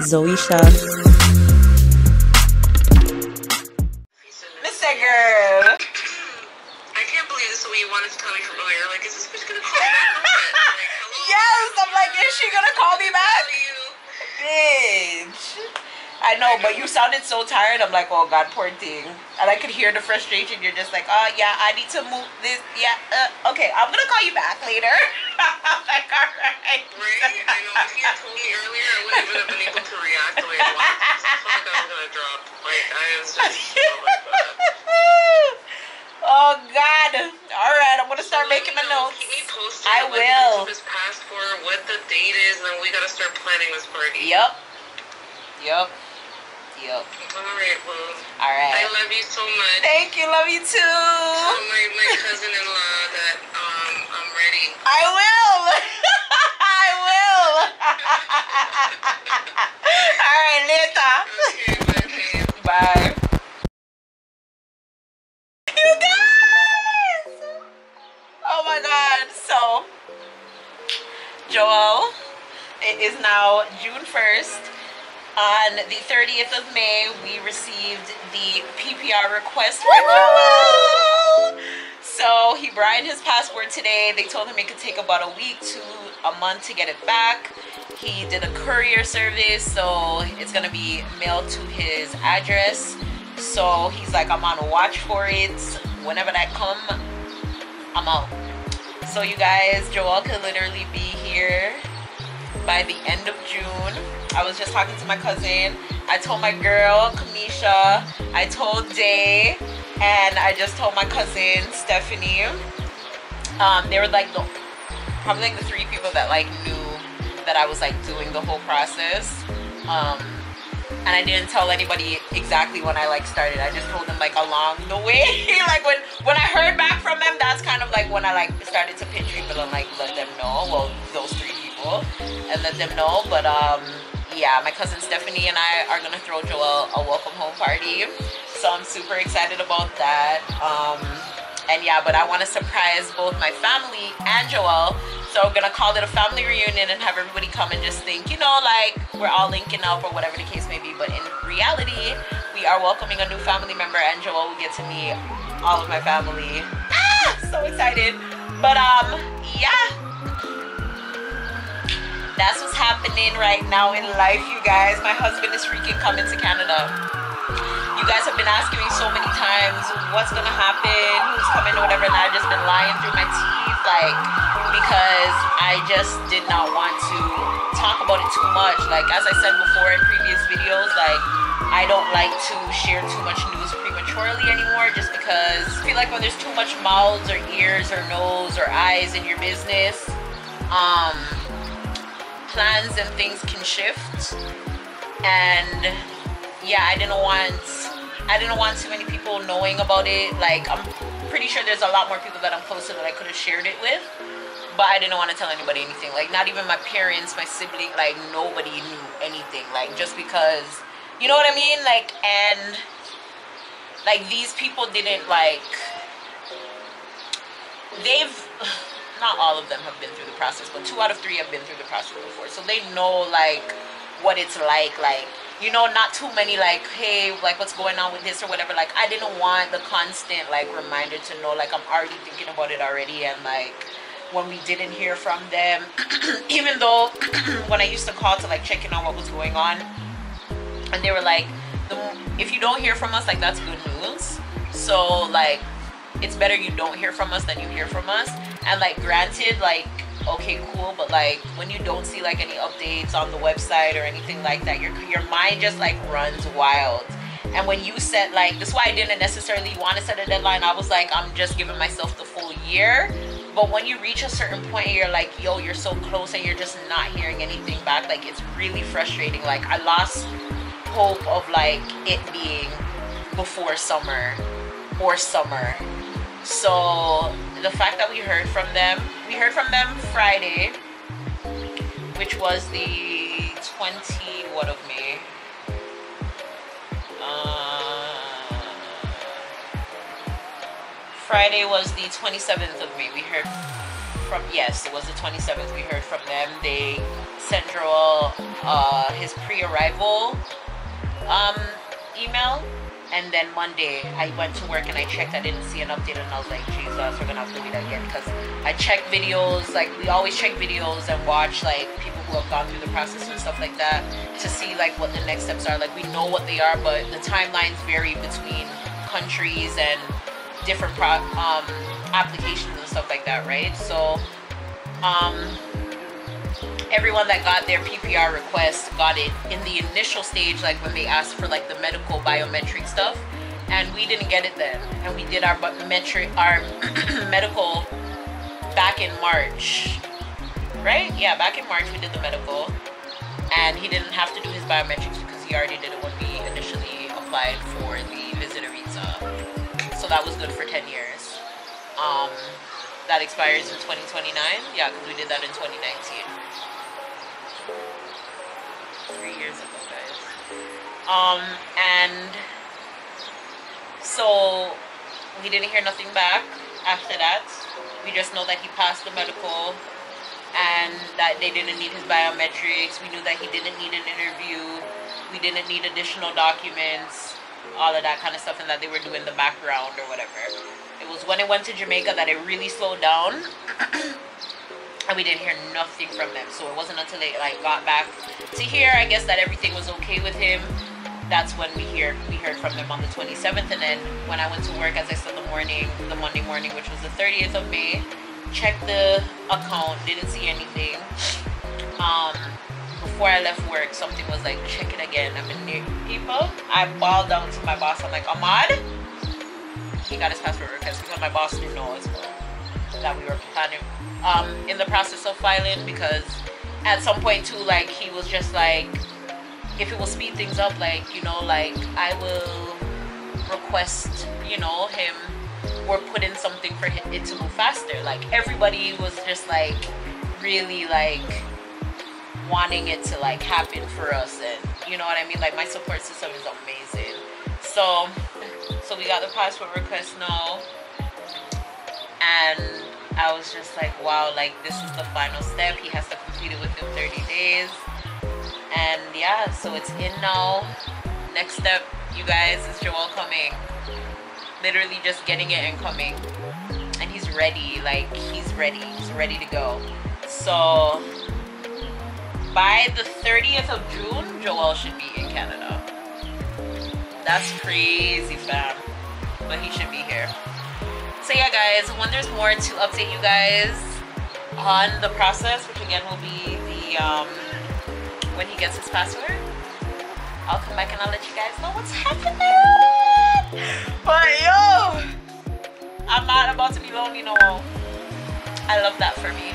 Zoisha. Mr. Girl. I can't believe this is what you wanted to tell me from earlier. Like, is this bitch gonna call me back? Like, hello? Yes, I'm like, is she gonna call me back? How are you? Bitch. I know, but you sounded so tired. I'm like, oh God, poor thing. And I could hear the frustration. You're just like, oh yeah, I need to move this. Yeah, okay, I'm gonna call you back later. I'm like, all right. Right? I know. If you had told me earlier, I wouldn't even have been able to react the way I wanted. I felt like I was gonna drop. Like, I was just, oh my God. Oh God. All right, I'm gonna start making my notes. Keep me posted. I like, will. This passport, what the date is, and then we gotta start planning this party. Yep. Alright, well. Alright. I love you so much. Thank you, love you too. Tell my cousin-in-law that I'm ready. I will. I will. Alright, later. Okay, bye, babe. Bye. You guys! Oh my God. So, Joel, it is now June 1st. On the 30th of May, we received the PPR request renewal. So he brought in his passport today. They told him it could take about a week to a month to get it back. He did a courier service, so it's gonna be mailed to his address. So he's like, I'm on watch for it. Whenever that come, I'm out. So you guys, Joel could literally be here by the end of June. I was just talking to my cousin. I told my girl, Kamisha. I told Day. And I just told my cousin, Stephanie. They were like probably like the 3 people that like knew that I was like doing the whole process. And I didn't tell anybody exactly when I like started. I just told them like along the way. Like when I heard back from them, that's kind of like when I like started to pinch people and like let them know. Well, those 3 people, and let them know. But yeah, my cousin Stephanie and I are gonna throw Joel a welcome home party, so I'm super excited about that. And yeah, but I want to surprise both my family and Joel, so we're gonna call it a family reunion and have everybody come and just think, you know, like we're all linking up or whatever the case may be. But in reality, we are welcoming a new family member, and Joel will get to meet all of my family. So excited. But yeah, that's what's happening right now in life, you guys. My husband is freaking coming to Canada. You guys have been asking me so many times what's gonna happen, who's coming or whatever, and I've just been lying through my teeth, like, because I just did not want to talk about it too much. Like, as I said before in previous videos, like, I don't like to share too much news prematurely anymore, just because I feel like when there's too much mouths or ears or nose or eyes in your business, plans and things can shift. And yeah, I didn't want too many people knowing about it. Like, I'm pretty sure there's a lot more people that I'm close to that I could have shared it with, but I didn't want to tell anybody anything. Like, not even my parents, my sibling, like nobody knew anything. Like, just because, you know what I mean? Like, and like these people didn't like, not all of them have been through the process, but 2 out of 3 have been through the process before, so they know like what it's like, you know, not too many like, hey, like what's going on with this or whatever. Like, I didn't want the constant like reminder to know, like I'm already thinking about it already. And like when we didn't hear from them, even though when I used to call to like check in on what was going on, and they were like, if you don't hear from us, like that's good news. So like it's better you don't hear from us than you hear from us. And like granted, like okay, cool, but like when you don't see like any updates on the website or anything like that, your mind just like runs wild. And when you set like, this is why I didn't necessarily want to set a deadline. I was like, I'm just giving myself the full year. But when you reach a certain point, you're like, yo, you're so close and you're just not hearing anything back. Like, it's really frustrating. Like, I lost hope of like it being before summer or summer. So the fact that we heard from them Friday, which was the 20 what of May, Friday was the 27th of May. We heard from, yes, it was the 27th. We heard from them. They sent Joel his pre-arrival email, and then Monday I went to work and I checked. I didn't see an update, and I was like, Jesus, we're gonna have to do that again, because I check videos, like we always check videos and watch like people who have gone through the process and stuff like that to see like what the next steps are. Like we know what they are, but the timelines vary between countries and different applications and stuff like that, right? So everyone that got their PPR request got it in the initial stage, like when they asked for like the medical biometric stuff, and we didn't get it then. And we did our medical back in March, right? Yeah, back in March we did the medical, and he didn't have to do his biometrics because he already did it when we initially applied for the visitor visa. So that was good for 10 years. That expires in 2029. Yeah, because we did that in 2019. 3 years ago, guys. And so we didn't hear nothing back after that. We just know that he passed the medical and that they didn't need his biometrics. We knew that he didn't need an interview. We didn't need additional documents, all of that kind of stuff, and that they were doing the background or whatever. It was when it went to Jamaica that it really slowed down. And we didn't hear nothing from them. So it wasn't until they like got back to here, I guess, that everything was okay with him. That's when we heard from them on the 27th. And then when I went to work, as I said, the Monday morning, which was the 30th of May, checked the account, didn't see anything. Before I left work, something was like, check it again. I'm in near people. I bawled down to my boss. I'm like, Ahmad, he got his passport request, because my boss didn't know as well that we were planning in the process of filing, because at some point too, like, he was just like, if it will speed things up, like, you know, like, I will request, you know, him or put in something for it to move faster. Like, everybody was just like really like wanting it to like happen for us, and you know what I mean, like, my support system is amazing. So we got the passport request now, and I was just like, wow, like, this is the final step. He has to complete it within 30 days. And yeah, so it's in now. Next step, you guys, is Joel coming. Literally just getting it and coming. And he's ready, like, he's ready. He's ready to go. So by the 30th of June, Joel should be in Canada. That's crazy, fam. But he should be here. So yeah, guys, when there's more to update you guys on the process, which again will be the when he gets his passport, I'll come back and I'll let you guys know what's happening. But yo, I'm not about to be lonely no more. I love that for me.